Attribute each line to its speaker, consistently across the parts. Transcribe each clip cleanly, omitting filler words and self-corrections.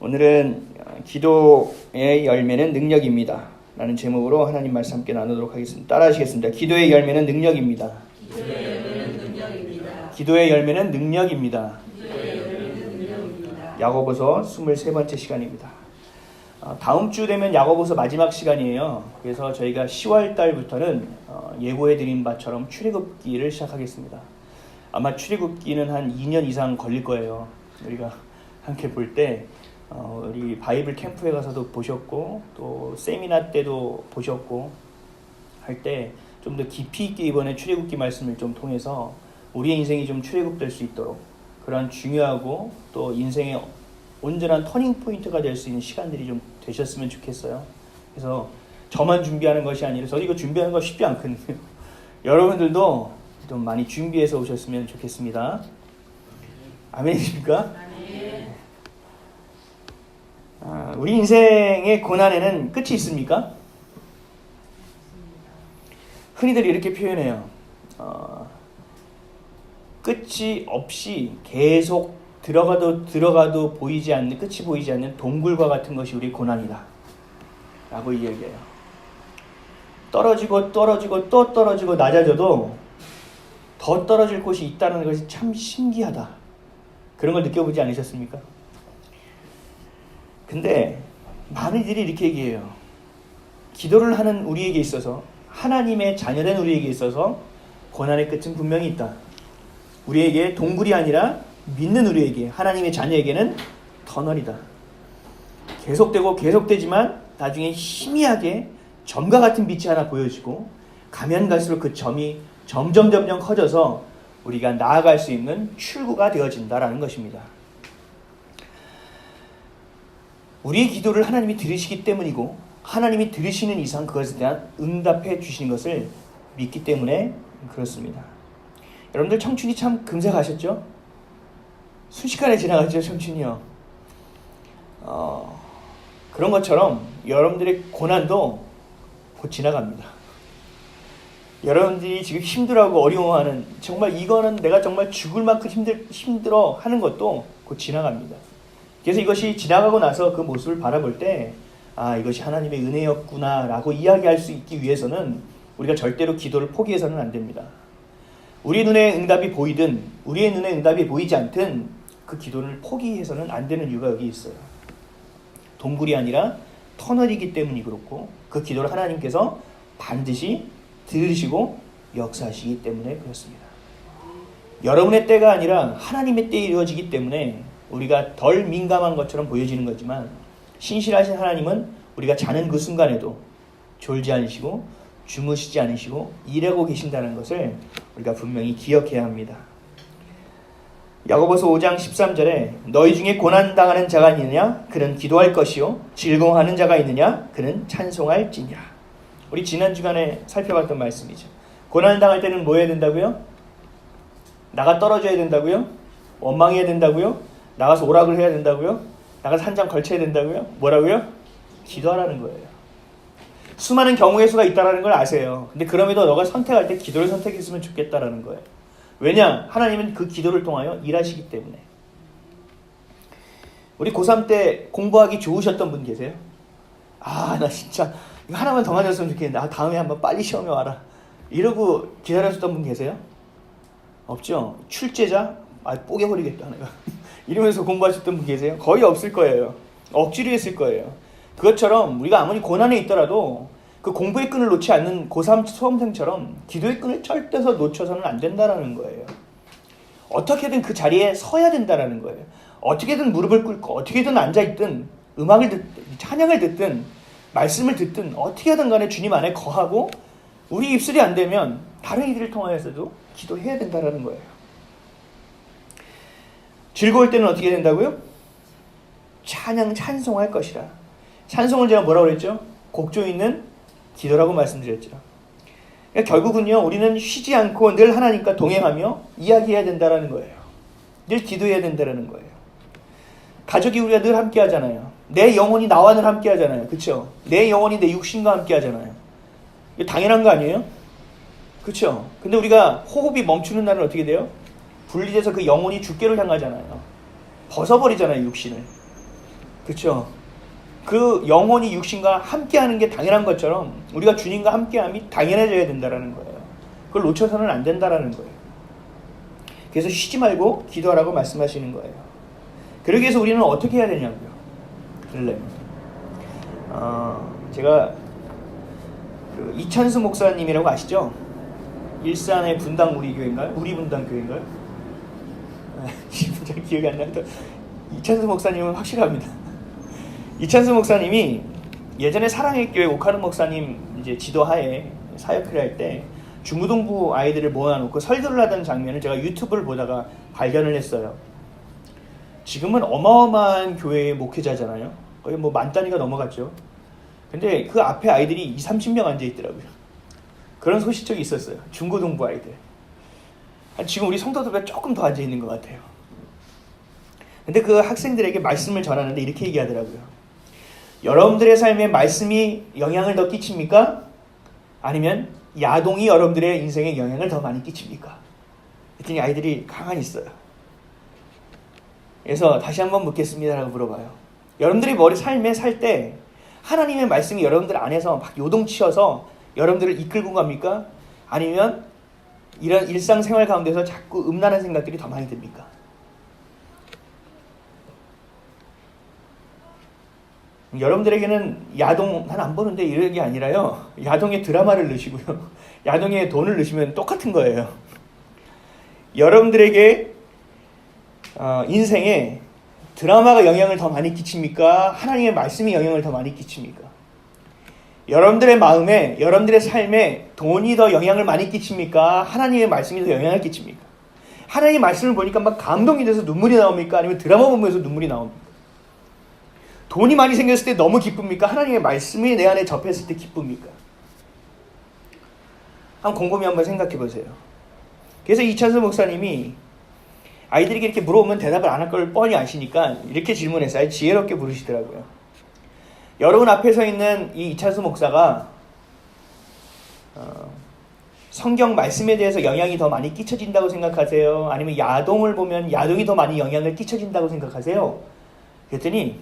Speaker 1: 오늘은 기도의 열매는 능력입니다 라는 제목으로 하나님 말씀 함께 나누도록 하겠습니다. 따라 하시겠습니다. 기도의 열매는 능력입니다.
Speaker 2: 기도의 열매는 능력입니다.
Speaker 1: 기도의 열매는 능력입니다.
Speaker 2: 기도의 열매는 능력입니다.
Speaker 1: 야고보서 23번째 시간입니다. 다음 주 되면 야고보서 마지막 시간이에요. 그래서 저희가 10월 달부터는 예고해드린 바처럼 출애굽기를 시작하겠습니다. 아마 출애굽기는 한 2년 이상 걸릴 거예요. 우리가 함께 볼 때 우리 바이블 캠프에 가서도 보셨고 또 세미나 때도 보셨고 할 때 좀 더 깊이 있게 이번에 출애굽기 말씀을 좀 통해서 우리의 인생이 좀 출애굽될 수 있도록 그런 중요하고 또 인생의 온전한 터닝 포인트가 될 수 있는 시간들이 좀 되셨으면 좋겠어요. 그래서 저만 준비하는 것이 아니라 저도 이거 준비하는 거 쉽지 않거든요. 여러분들도 좀 많이 준비해서 오셨으면 좋겠습니다. 아멘이십니까? 우리 인생의 고난에는 끝이 있습니까? 흔히들 이렇게 표현해요. 끝이 없이 계속 들어가도 보이지 않는, 끝이 보이지 않는 동굴과 같은 것이 우리 고난이다 라고 이야기해요. 떨어지고 또 떨어지고 낮아져도 더 떨어질 곳이 있다는 것이 참 신기하다. 그런 걸 느껴보지 않으셨습니까? 근데 많은 이들이 이렇게 얘기해요. 기도를 하는 우리에게 있어서, 하나님의 자녀된 우리에게 있어서 고난의 끝은 분명히 있다. 우리에게 동굴이 아니라 믿는 우리에게, 하나님의 자녀에게는 터널이다. 계속되지만 나중에 희미하게 점과 같은 빛이 하나 보여지고 가면 갈수록 그 점이 점점 커져서 우리가 나아갈 수 있는 출구가 되어진다라는 것입니다. 우리의 기도를 하나님이 들으시기 때문이고 하나님이 들으시는 이상 그것에 대한 응답해 주시는 것을 믿기 때문에 그렇습니다. 여러분들 청춘이 참 금세 가셨죠? 순식간에 지나갔죠, 청춘이요. 그런 것처럼 여러분들의 고난도 곧 지나갑니다. 여러분들이 지금 힘들어하고 어려워하는, 정말 이거는 내가 정말 죽을 만큼 힘들어 하는 것도 곧 지나갑니다. 그래서 이것이 지나가고 나서 그 모습을 바라볼 때 이것이 하나님의 은혜였구나 라고 이야기할 수 있기 위해서는 우리가 절대로 기도를 포기해서는 안 됩니다. 우리의 눈에 응답이 보이든 우리의 눈에 응답이 보이지 않든 그 기도를 포기해서는 안 되는 이유가 여기 있어요. 동굴이 아니라 터널이기 때문이 그렇고 그 기도를 하나님께서 반드시 들으시고 역사하시기 때문에 그렇습니다. 여러분의 때가 아니라 하나님의 때에 이루어지기 때문에 우리가 덜 민감한 것처럼 보여지는 거지만 신실하신 하나님은 우리가 자는 그 순간에도 졸지 않으시고 주무시지 않으시고 일하고 계신다는 것을 우리가 분명히 기억해야 합니다. 야고보서 5장 13절에 너희 중에 고난당하는 자가 있느냐? 그는 기도할 것이요 즐거워하는 자가 있느냐? 그는 찬송할지니라. 우리 지난 주간에 살펴봤던 말씀이죠. 고난당할 때는 뭐 해야 된다고요? 나가 떨어져야 된다고요? 원망해야 된다고요? 나가서 오락을 해야 된다고요? 나가서 한 장 걸쳐야 된다고요? 뭐라고요? 기도하라는 거예요. 수많은 경우의 수가 있다는 걸 아세요. 근데 그럼에도 너가 선택할 때 기도를 선택했으면 좋겠다라는 거예요. 왜냐? 하나님은 그 기도를 통하여 일하시기 때문에. 우리 고3 때 공부하기 좋으셨던 분 계세요? 나 진짜 이거 하나만 더 맞았으면 좋겠는데 다음에 한번 빨리 시험에 와라 이러고 기다렸었던 분 계세요? 없죠? 출제자? 뽀개버리겠다 내가 이러면서 공부하셨던 분 계세요? 거의 없을 거예요. 억지로 했을 거예요. 그것처럼 우리가 아무리 고난에 있더라도 그 공부의 끈을 놓지 않는 고3 수험생처럼 기도의 끈을 절대 놓쳐서는 안 된다는 거예요. 어떻게든 그 자리에 서야 된다는 거예요. 어떻게든 무릎을 꿇고 어떻게든 앉아있든 음악을 듣든 찬양을 듣든 말씀을 듣든 어떻게 하든 간에 주님 안에 거하고 우리 입술이 안 되면 다른 이들을 통하여서도 기도해야 된다는 거예요. 즐거울 때는 어떻게 된다고요? 찬송할 것이라. 찬송을 제가 뭐라고 그랬죠? 곡조 있는 기도라고 말씀드렸죠. 그러니까 결국은요, 우리는 쉬지 않고 늘 하나님과 동행하며 이야기해야 된다는 거예요. 늘 기도해야 된다는 거예요. 가족이 우리가 늘 함께 하잖아요. 내 영혼이 나와 늘 함께 하잖아요. 그렇죠? 내 영혼이 내 육신과 함께 하잖아요. 이거 당연한 거 아니에요? 그렇죠? 근데 우리가 호흡이 멈추는 날은 어떻게 돼요? 분리돼서 그 영혼이 주께를 향하잖아요. 벗어버리잖아요, 육신을. 그렇죠? 그 영혼이 육신과 함께하는 게 당연한 것처럼 우리가 주님과 함께함이 당연해져야 된다라는 거예요. 그걸 놓쳐서는 안 된다라는 거예요. 그래서 쉬지 말고 기도하라고 말씀하시는 거예요. 그러기 위해서 우리는 어떻게 해야 되냐고요. 그러려면 제가 그 이찬수 목사님이라고 아시죠? 일산의 분당 우리 교회인가요? 우리 분당 교회인가요? 잘 기억이 안 나는데 이찬수 목사님은 확실합니다. 이찬수 목사님이 예전에 사랑의 교회 오카른 목사님 이제 지도하에 사역을 할 때 중고등부 아이들을 모아놓고 설교를 하던 장면을 제가 유튜브를 보다가 발견을 했어요. 지금은 어마어마한 교회의 목회자잖아요. 거의 뭐 만 단위가 넘어갔죠. 근데 그 앞에 아이들이 20, 30명 앉아 있더라고요. 그런 소시적이 있었어요. 중고등부 아이들. 지금 우리 성도들보다 조금 더 앉아 있는 것 같아요. 근데 그 학생들에게 말씀을 전하는데 이렇게 얘기하더라고요. 여러분들의 삶에 말씀이 영향을 더 끼칩니까? 아니면 야동이 여러분들의 인생에 영향을 더 많이 끼칩니까? 그랬더니 아이들이 가만히 있어요. 그래서 다시 한번 묻겠습니다라고 물어봐요. 여러분들이 삶에 살 때 하나님의 말씀이 여러분들 안에서 막 요동치어서 여러분들을 이끌고 갑니까? 아니면 이런 일상생활 가운데서 자꾸 음란한 생각들이 더 많이 듭니까? 여러분들에게는 야동 난 안 보는데 이런 게 아니라요. 야동에 드라마를 넣으시고요. 야동에 돈을 넣으시면 똑같은 거예요. 여러분들에게 인생에 드라마가 영향을 더 많이 끼칩니까? 하나님의 말씀이 영향을 더 많이 끼칩니까? 여러분들의 마음에, 여러분들의 삶에 돈이 더 영향을 많이 끼칩니까? 하나님의 말씀이 더 영향을 끼칩니까? 하나님의 말씀을 보니까 막 감동이 돼서 눈물이 나옵니까? 아니면 드라마 보면서 눈물이 나옵니까? 돈이 많이 생겼을 때 너무 기쁩니까? 하나님의 말씀이 내 안에 접했을 때 기쁩니까? 한번 곰곰이 한번 생각해 보세요. 그래서 이찬수 목사님이 아이들에게 이렇게 물어보면 대답을 안 할 걸 뻔히 아시니까 이렇게 질문했어요. 지혜롭게 물으시더라고요. 여러분 앞에 서 있는 이 이찬수 목사가 성경 말씀에 대해서 영향이 더 많이 끼쳐진다고 생각하세요? 아니면 야동을 보면 야동이 더 많이 영향을 끼쳐진다고 생각하세요? 그랬더니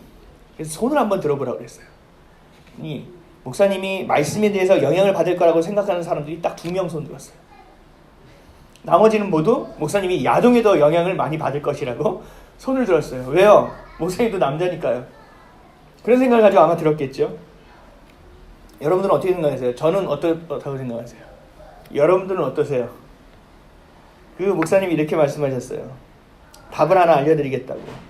Speaker 1: 그래서 손을 한번 들어보라고 그랬어요. 이 목사님이 말씀에 대해서 영향을 받을 거라고 생각하는 사람들이 딱 2명 손 들었어요. 나머지는 모두 목사님이 야동에 더 영향을 많이 받을 것이라고 손을 들었어요. 왜요? 목사님도 남자니까요. 그런 생각을 가지고 아마 들었겠죠. 여러분들은 어떻게 생각하세요? 저는 어떻다고 생각하세요? 여러분들은 어떠세요? 그 목사님이 이렇게 말씀하셨어요. 답을 하나 알려드리겠다고.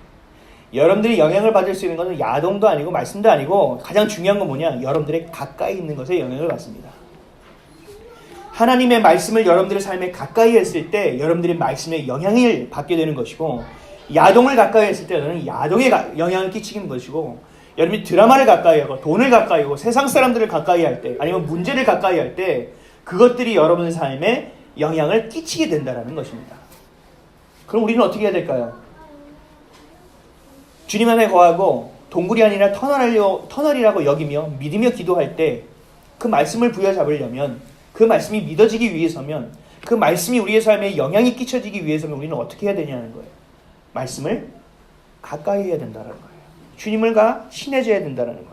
Speaker 1: 여러분들이 영향을 받을 수 있는 것은 야동도 아니고 말씀도 아니고 가장 중요한 건 뭐냐? 여러분들의 가까이 있는 것에 영향을 받습니다. 하나님의 말씀을 여러분들의 삶에 가까이 했을 때 여러분들의 말씀에 영향을 받게 되는 것이고, 야동을 가까이 했을 때 너는 야동에 영향을 끼치는 것이고, 여러분이 드라마를 가까이 하고 돈을 가까이 하고 세상 사람들을 가까이 할 때 아니면 문제를 가까이 할 때 그것들이 여러분의 삶에 영향을 끼치게 된다는 것입니다. 그럼 우리는 어떻게 해야 될까요? 주님 안에 거하고 동굴이 아니라 터널이라고 여기며 믿으며 기도할 때 그 말씀을 부여잡으려면, 그 말씀이 믿어지기 위해서면, 그 말씀이 우리의 삶에 영향이 끼쳐지기 위해서면 우리는 어떻게 해야 되냐는 거예요. 말씀을 가까이 해야 된다는 거예요. 주님을 친해져야 된다는 거예요.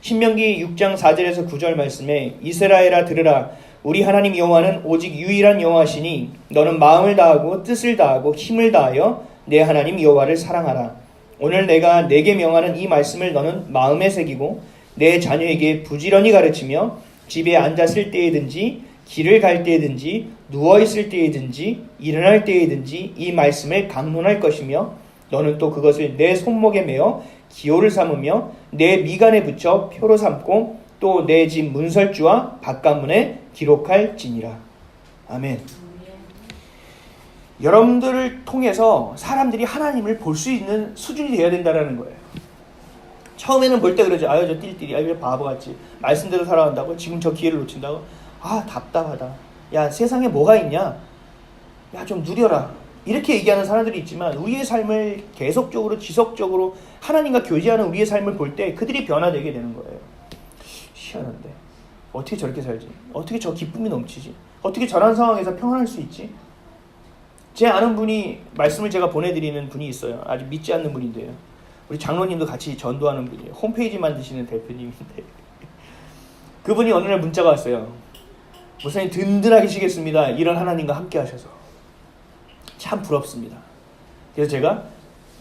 Speaker 1: 신명기 6장 4절에서 9절 말씀에 이스라엘아 들으라. 우리 하나님 여호와는 오직 유일한 여호와시니 너는 마음을 다하고 뜻을 다하고 힘을 다하여 내 하나님 여호와를 사랑하라. 오늘 내가 내게 명하는 이 말씀을 너는 마음에 새기고 내 자녀에게 부지런히 가르치며 집에 앉았을 때에든지 길을 갈 때에든지 누워있을 때에든지 일어날 때에든지 이 말씀을 강론할 것이며 너는 또 그것을 내 손목에 매어 기호를 삼으며 내 미간에 붙여 표로 삼고 또 내 집 문설주와 바깥문에 기록할지니라. 아멘. 여러분들을 통해서 사람들이 하나님을 볼 수 있는 수준이 되어야 된다는 거예요. 처음에는 볼 때 그러죠. 아유 저 띨띨이 아유 바보같이 말씀대로 살아간다고 지금 저 기회를 놓친다고 아 답답하다. 야 세상에 뭐가 있냐. 야 좀 누려라. 이렇게 얘기하는 사람들이 있지만 우리의 삶을 계속적으로 지속적으로 하나님과 교제하는 우리의 삶을 볼 때 그들이 변화되게 되는 거예요. 희한한데 어떻게 저렇게 살지? 어떻게 저 기쁨이 넘치지? 어떻게 저런 상황에서 평안할 수 있지? 제 아는 분이 말씀을 제가 보내드리는 분이 있어요. 아직 믿지 않는 분인데요. 우리 장로님도 같이 전도하는 분이에요. 홈페이지 만드시는 대표님인데 그분이 어느 날 문자가 왔어요. 목사님 든든하게 쉬겠습니다. 이런 하나님과 함께 하셔서 참 부럽습니다. 그래서 제가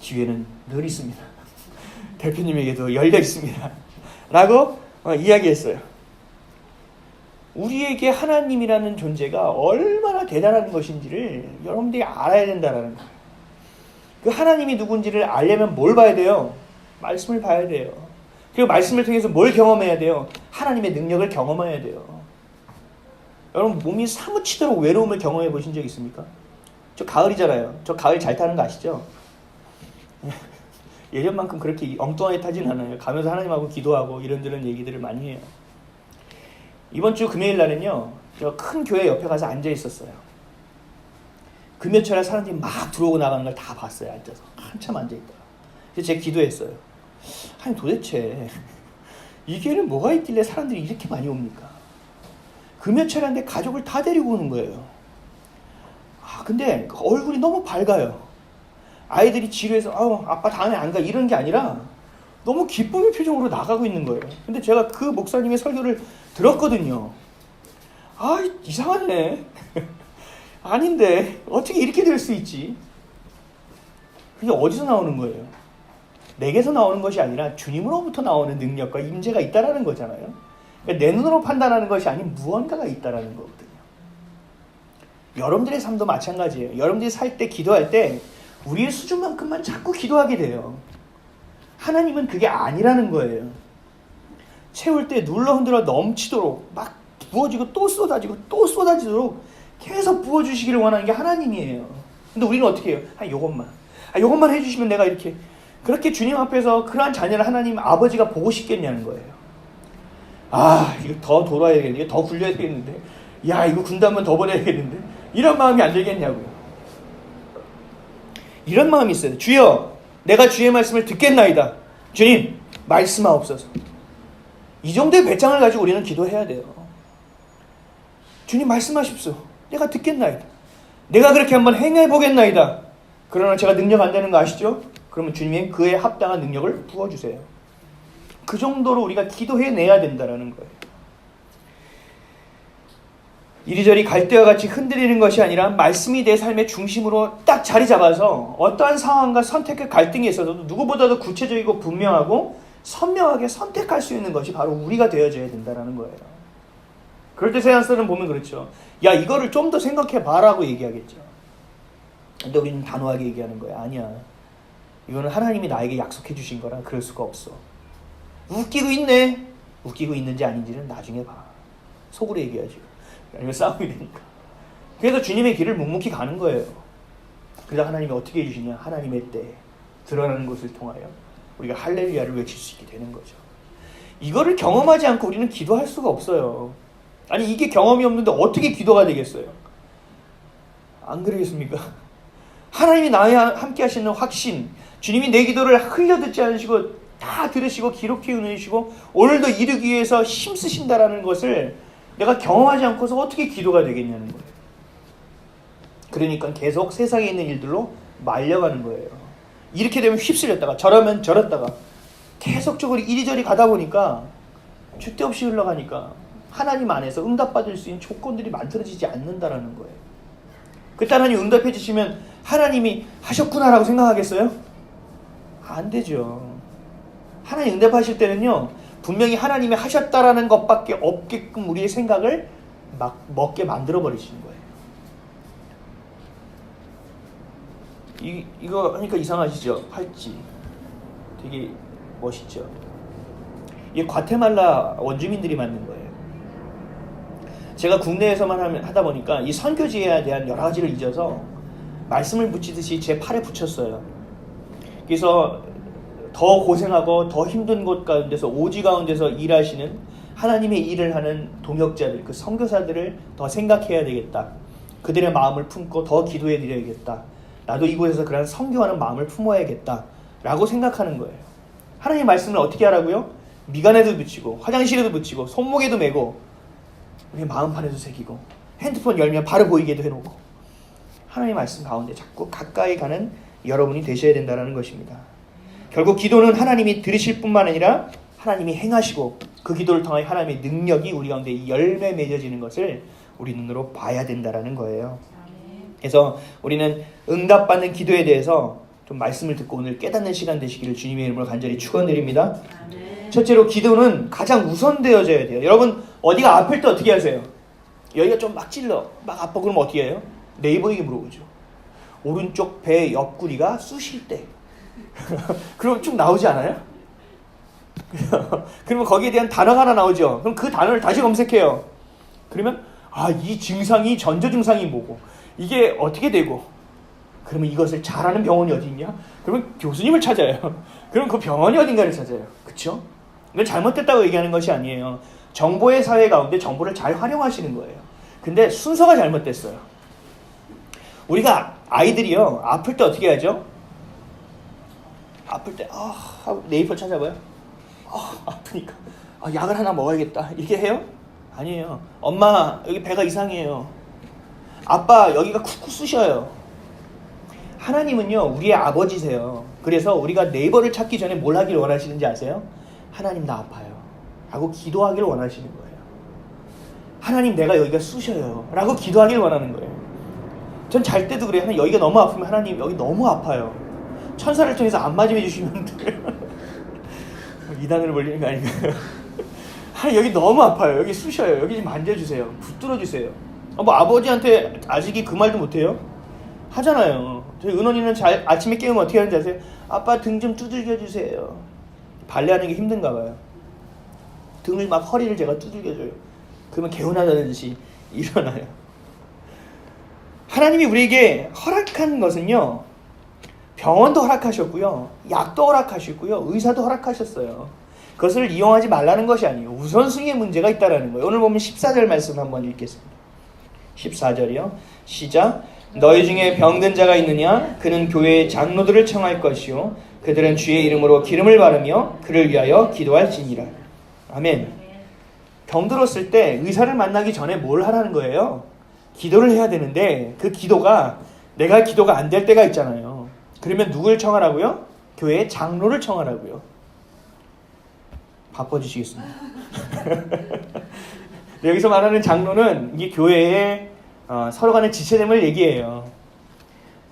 Speaker 1: 기회는 늘 있습니다. 대표님에게도 열려 있습니다. 라고 이야기했어요. 우리에게 하나님이라는 존재가 얼마나 대단한 것인지를 여러분들이 알아야 된다는 거예요. 그 하나님이 누군지를 알려면 뭘 봐야 돼요? 말씀을 봐야 돼요. 그리고 말씀을 통해서 뭘 경험해야 돼요? 하나님의 능력을 경험해야 돼요. 여러분 몸이 사무치도록 외로움을 경험해 보신 적 있습니까? 저 가을이잖아요. 저 가을 잘 타는 거 아시죠? 예전만큼 그렇게 엉뚱하게 타진 않아요. 가면서 하나님하고 기도하고 이런저런 얘기들을 많이 해요. 이번 주 금요일 날은요, 저 큰 교회 옆에 가서 앉아 있었어요. 금요철에 사람들이 막 들어오고 나가는 걸 다 봤어요. 앉아서 한참 앉아 있다가. 그래서 제가 기도했어요. 아니 도대체 이 교회는 뭐가 있길래 사람들이 이렇게 많이 옵니까? 금요철에 하는데 가족을 다 데리고 오는 거예요. 근데 얼굴이 너무 밝아요. 아이들이 지루해서 아빠 다음에 안 가 이런 게 아니라 너무 기쁨의 표정으로 나가고 있는 거예요. 근데 제가 그 목사님의 설교를 들었거든요. 이상하네. 아닌데 어떻게 이렇게 될 수 있지? 그게 어디서 나오는 거예요? 내게서 나오는 것이 아니라 주님으로부터 나오는 능력과 임재가 있다라는 거잖아요. 그러니까 내 눈으로 판단하는 것이 아닌 무언가가 있다라는 거거든요. 여러분들의 삶도 마찬가지예요. 여러분들이 살 때 기도할 때 우리의 수준만큼만 자꾸 기도하게 돼요. 하나님은 그게 아니라는 거예요. 채울 때 눌러 흔들어 넘치도록 막 부어지고 또 쏟아지고 또 쏟아지도록 계속 부어주시기를 원하는 게 하나님이에요. 근데 우리는 어떻게 해요? 요것만 해주시면 내가 이렇게 그렇게 주님 앞에서 그러한 자녀를 하나님 아버지가 보고 싶겠냐는 거예요. 이거 더 돌아야 되겠는데, 더 굴려야 되겠는데, 이거 군대 한번 더 보내야겠는데, 이런 마음이 안 들겠냐고요. 이런 마음이 있어요. 주여, 내가 주의 말씀을 듣겠나이다. 주님, 말씀하옵소서. 이 정도의 배짱을 가지고 우리는 기도해야 돼요. 주님 말씀하십시오. 내가 듣겠나이다. 내가 그렇게 한번 행해보겠나이다. 그러나 제가 능력 안 되는 거 아시죠? 그러면 주님이 그에 합당한 능력을 부어주세요. 그 정도로 우리가 기도해내야 된다는 거예요. 이리저리 갈대와 같이 흔들리는 것이 아니라 말씀이 내 삶의 중심으로 딱 자리 잡아서 어떠한 상황과 선택의 갈등에 있어서도 누구보다도 구체적이고 분명하고 선명하게 선택할 수 있는 것이 바로 우리가 되어져야 된다는 거예요. 그럴 때 세안서는 보면 그렇죠. 이거를 좀 더 생각해봐라고 얘기하겠죠. 근데 우리는 단호하게 얘기하는 거야. 아니야. 이거는 하나님이 나에게 약속해 주신 거라 그럴 수가 없어. 웃기고 있네. 웃기고 있는지 아닌지는 나중에 봐. 속으로 얘기하지. 아니면 싸움이 되니까. 그래서 주님의 길을 묵묵히 가는 거예요. 그래서 하나님이 어떻게 해주시냐. 하나님의 때 드러나는 것을 통하여 우리가 할렐루야를 외칠 수 있게 되는 거죠. 이거를 경험하지 않고 우리는 기도할 수가 없어요. 아니 이게 경험이 없는데 어떻게 기도가 되겠어요? 안 그러겠습니까? 하나님이 나와 함께 하시는 확신, 주님이 내 기도를 흘려 듣지 않으시고 다 들으시고 기록해 놓으시고 오늘도 이루기 위해서 힘쓰신다라는 것을 내가 경험하지 않고서 어떻게 기도가 되겠냐는 거예요. 그러니까 계속 세상에 있는 일들로 말려가는 거예요. 이렇게 되면 휩쓸렸다가 저러면 저랬다가 계속적으로 이리저리 가다 보니까 줏대 없이 흘러가니까 하나님 안에서 응답받을 수 있는 조건들이 만들어지지 않는다라는 거예요. 그때 하나님 응답해 주시면 하나님이 하셨구나라고 생각하겠어요? 안 되죠. 하나님 응답하실 때는요, 분명히 하나님이 하셨다라는 것밖에 없게끔 우리의 생각을 막 먹게 만들어 버리시는 거예요. 이거 하니까 이상하시죠? 팔찌 되게 멋있죠? 이게 과테말라 원주민들이 만든 거예요. 제가 국내에서만 하다 보니까 이 선교지에 대한 여러 가지를 잊어서 말씀을 붙이듯이 제 팔에 붙였어요. 그래서 더 고생하고 더 힘든 곳 가운데서 오지 가운데서 일하시는 하나님의 일을 하는 동역자들, 그 선교사들을 더 생각해야 되겠다. 그들의 마음을 품고 더 기도해 드려야겠다. 나도 이곳에서 그런 선교하는 마음을 품어야겠다 라고 생각하는 거예요. 하나님의 말씀을 어떻게 하라고요? 미간에도 붙이고 화장실에도 붙이고 손목에도 메고 우리 마음판에도 새기고 핸드폰 열면 바로 보이게도 해놓고 하나님의 말씀 가운데 자꾸 가까이 가는 여러분이 되셔야 된다는 것입니다. 결국 기도는 하나님이 들으실 뿐만 아니라 하나님이 행하시고 그 기도를 통해 하나님의 능력이 우리 가운데 이 열매 맺어지는 것을 우리 눈으로 봐야 된다라는 거예요. 그래서 우리는 응답받는 기도에 대해서 좀 말씀을 듣고 오늘 깨닫는 시간 되시기를 주님의 이름으로 간절히 축원드립니다. 첫째로 기도는 가장 우선되어져야 돼요. 여러분 어디가 아플 때 어떻게 하세요? 여기가 좀 막 찔러 막 아파 그러면 어떻게 해요? 네이버에게 물어보죠. 오른쪽 배 옆구리가 쑤실 때 그럼 쭉 나오지 않아요? 그러면 거기에 대한 단어가 하나 나오죠. 그럼 그 단어를 다시 검색해요. 그러면 이 증상이 전조 증상이 뭐고 이게 어떻게 되고 그러면 이것을 잘하는 병원이 어디 있냐? 그러면 교수님을 찾아요. 그럼 그 병원이 어딘가를 찾아요. 그렇죠? 이건 잘못됐다고 얘기하는 것이 아니에요. 정보의 사회 가운데 정보를 잘 활용하시는 거예요. 근데 순서가 잘못됐어요. 우리가 아이들이요 아플 때 어떻게 하죠? 아플 때 네이버 찾아봐요. 아프니까 약을 하나 먹어야겠다 이렇게 해요? 아니에요. 엄마 여기 배가 이상해요. 아빠 여기가 쿡쿡 쑤셔요. 하나님은요 우리의 아버지세요. 그래서 우리가 네이버를 찾기 전에 뭘 하길 원하시는지 아세요? 하나님 나 아파요 라고 기도하길 원하시는 거예요. 하나님 내가 여기가 쑤셔요 라고 기도하길 원하는 거예요. 전 잘 때도 그래요. 하나님 여기가 너무 아프면 하나님 여기 너무 아파요. 천사를 통해서 안마좀 해주시면 돼요. 이단으로 벌리는 거 아닌가요? 하나님 여기 너무 아파요. 여기 쑤셔요. 여기 좀 만져주세요. 붙들어주세요. 뭐 아버지한테 아직이 그 말도 못해요? 하잖아요. 저희 은원이는 아침에 깨우면 어떻게 하는지 아세요? 아빠 등 좀 두들겨주세요. 발레하는 게 힘든가 봐요. 등을 막 허리를 제가 두들겨줘요. 그러면 개운하다는 듯이 일어나요. 하나님이 우리에게 허락한 것은요 병원도 허락하셨고요 약도 허락하셨고요 의사도 허락하셨어요. 그것을 이용하지 말라는 것이 아니에요. 우선순위의 문제가 있다는 거예요. 오늘 보면 14절 말씀 한번 읽겠습니다. 14절이요 시작. 너희 중에 병든 자가 있느냐? 그는 교회의 장로들을 청할 것이요 그들은 주의 이름으로 기름을 바르며 그를 위하여 기도할지니라. 아멘. 병들었을 때 의사를 만나기 전에 뭘 하라는 거예요? 기도를 해야 되는데 그 기도가 안 될 때가 있잖아요. 그러면 누굴 청하라고요? 교회의 장로를 청하라고요. 바꿔주시겠습니다. 여기서 말하는 장로는 이 교회의 서로 간의 지체됨을 얘기해요.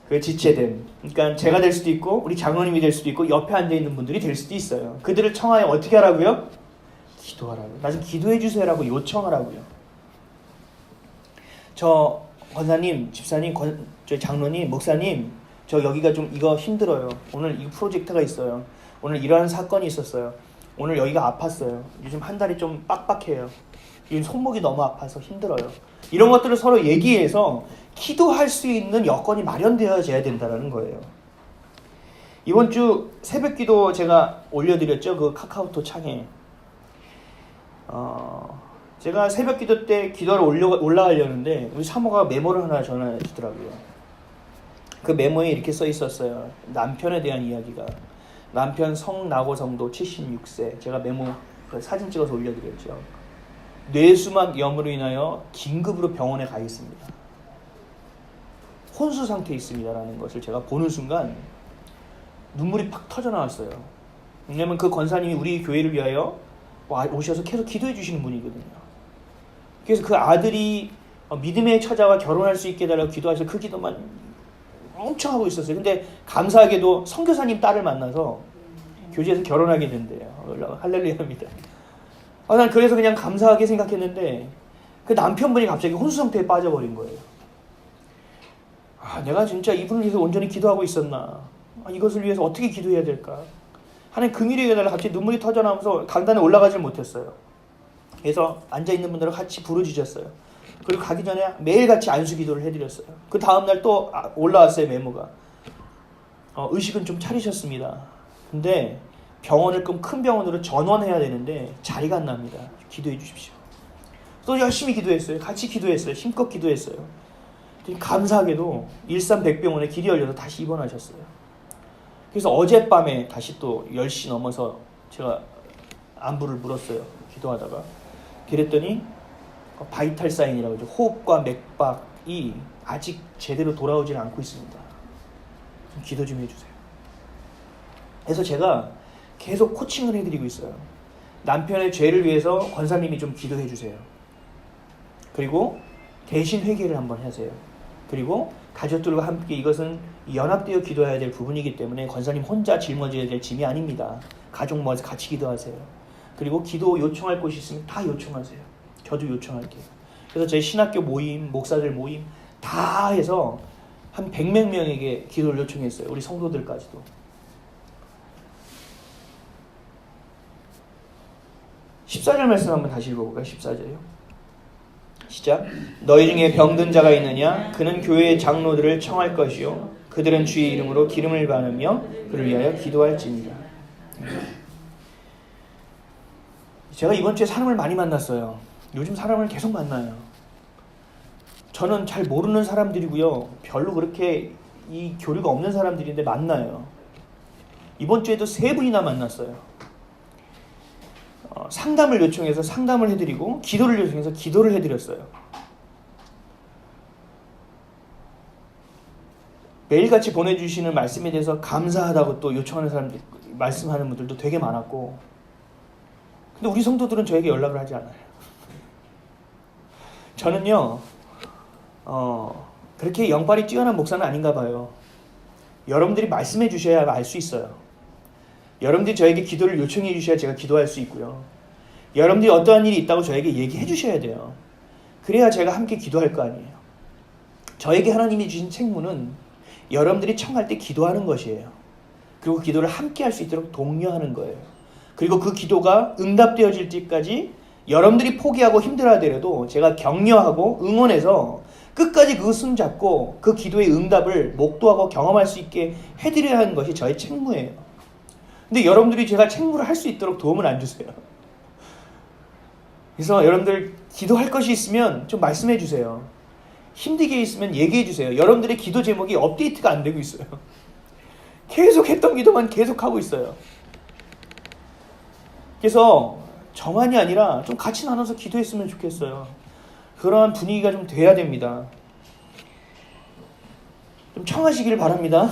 Speaker 1: 그 지체됨. 그러니까 제가 될 수도 있고 우리 장로님이 될 수도 있고 옆에 앉아있는 분들이 될 수도 있어요. 그들을 청하여 어떻게 하라고요? 기도하라고요. 나 좀 기도해 주세요라고 요청하라고요. 저 권사님, 집사님, 저 장로님, 목사님 저 여기가 좀 이거 힘들어요. 오늘 이 프로젝트가 있어요. 오늘 이러한 사건이 있었어요. 오늘 여기가 아팠어요. 요즘 한 달이 좀 빡빡해요. 요즘 손목이 너무 아파서 힘들어요. 이런 것들을 서로 얘기해서 기도할 수 있는 여건이 마련되어져야 된다는 거예요. 이번 주 새벽기도 제가 올려드렸죠. 그 카카오톡 창에. 제가 새벽기도 때 기도를 올라가려는데 우리 사모가 메모를 하나 전해 주더라고요. 그 메모에 이렇게 써 있었어요. 남편에 대한 이야기가. 남편 성나고성도 76세. 제가 메모 그 사진 찍어서 올려드렸죠. 뇌수막염으로 인하여 긴급으로 병원에 가 있습니다. 혼수 상태에 있습니다라는 것을 제가 보는 순간 눈물이 팍 터져 나왔어요. 왜냐면 그 권사님이 우리 교회를 위하여 오셔서 계속 기도해 주시는 분이거든요. 그래서 그 아들이 믿음의 처자와 결혼할 수 있게 해달라고 기도하셔서 그 기도만 엄청 하고 있었어요. 근데 감사하게도 선교사님 딸을 만나서 교제에서 결혼하게 된대요. 할렐루야입니다. 난 그래서 그냥 감사하게 생각했는데 그 남편분이 갑자기 혼수 상태에 빠져버린 거예요. 내가 진짜 이분을 위해서 온전히 기도하고 있었나? 이것을 위해서 어떻게 기도해야 될까? 하나님 긍휼히 여겨달라. 갑자기 눈물이 터져나오면서 강단에 올라가질 못했어요. 그래서 앉아있는 분들은 같이 부르짖었어요. 그리고 가기 전에 매일같이 안수기도를 해드렸어요. 그 다음날 또 올라왔어요. 메모가. 의식은 좀 차리셨습니다. 근데 병원을 큰 병원으로 전원해야 되는데 자리가 안 납니다. 기도해 주십시오. 또 열심히 기도했어요. 같이 기도했어요. 힘껏 기도했어요. 감사하게도 일산백병원에 길이 열려서 다시 입원하셨어요. 그래서 어젯밤에 다시 또 10시 넘어서 제가 안부를 물었어요. 기도하다가. 그랬더니 바이탈 사인이라고 하죠. 호흡과 맥박이 아직 제대로 돌아오지는 않고 있습니다. 좀 기도 좀 해주세요. 그래서 제가 계속 코칭을 해드리고 있어요. 남편의 죄를 위해서 권사님이 좀 기도해 주세요. 그리고 대신 회개를 한번 하세요. 그리고 가족들과 함께 이것은 연합되어 기도해야 될 부분이기 때문에 권사님 혼자 짊어져야 될 짐이 아닙니다. 가족 모아서 같이 기도하세요. 그리고 기도 요청할 곳이 있으면 다 요청하세요. 저도 요청할게요. 그래서 저희 신학교 모임, 목사들 모임 다 해서 한 100몇 명에게 기도를 요청했어요. 우리 성도들까지도. 14절 말씀 한번 다시 읽어볼까요? 14절이요. 시작. 너희 중에 병든 자가 있느냐? 그는 교회의 장로들을 청할 것이요 그들은 주의 이름으로 기름을 바르며 그를 위하여 기도할지니라. 제가 이번 주에 사람을 많이 만났어요. 요즘 사람을 계속 만나요. 저는 잘 모르는 사람들이고요. 별로 그렇게 이 교류가 없는 사람들인데 만나요. 이번 주에도 3분이나 만났어요. 상담을 요청해서 상담을 해드리고 기도를 요청해서 기도를 해드렸어요. 매일같이 보내주시는 말씀에 대해서 감사하다고 또 요청하는 사람들, 말씀하는 분들도 되게 많았고, 근데 우리 성도들은 저에게 연락을 하지 않아요. 저는요 그렇게 영빨이 뛰어난 목사는 아닌가 봐요. 여러분들이 말씀해 주셔야 알 수 있어요. 여러분들이 저에게 기도를 요청해 주셔야 제가 기도할 수 있고요. 여러분들이 어떠한 일이 있다고 저에게 얘기해 주셔야 돼요. 그래야 제가 함께 기도할 거 아니에요. 저에게 하나님이 주신 책무는 여러분들이 청할 때 기도하는 것이에요. 그리고 기도를 함께 할 수 있도록 독려하는 거예요. 그리고 그 기도가 응답되어질 때까지 여러분들이 포기하고 힘들어하더라도 제가 격려하고 응원해서 끝까지 그 손 잡고 그 기도의 응답을 목도하고 경험할 수 있게 해드려야 하는 것이 저의 책무예요. 근데 여러분들이 제가 책무를 할 수 있도록 도움을 안 주세요. 그래서 여러분들 기도할 것이 있으면 좀 말씀해 주세요. 힘들게 있으면 얘기해 주세요. 여러분들의 기도 제목이 업데이트가 안 되고 있어요. 계속 했던 기도만 계속 하고 있어요. 그래서 저만이 아니라 좀 같이 나눠서 기도했으면 좋겠어요. 그러한 분위기가 좀 돼야 됩니다. 좀 청하시길 바랍니다.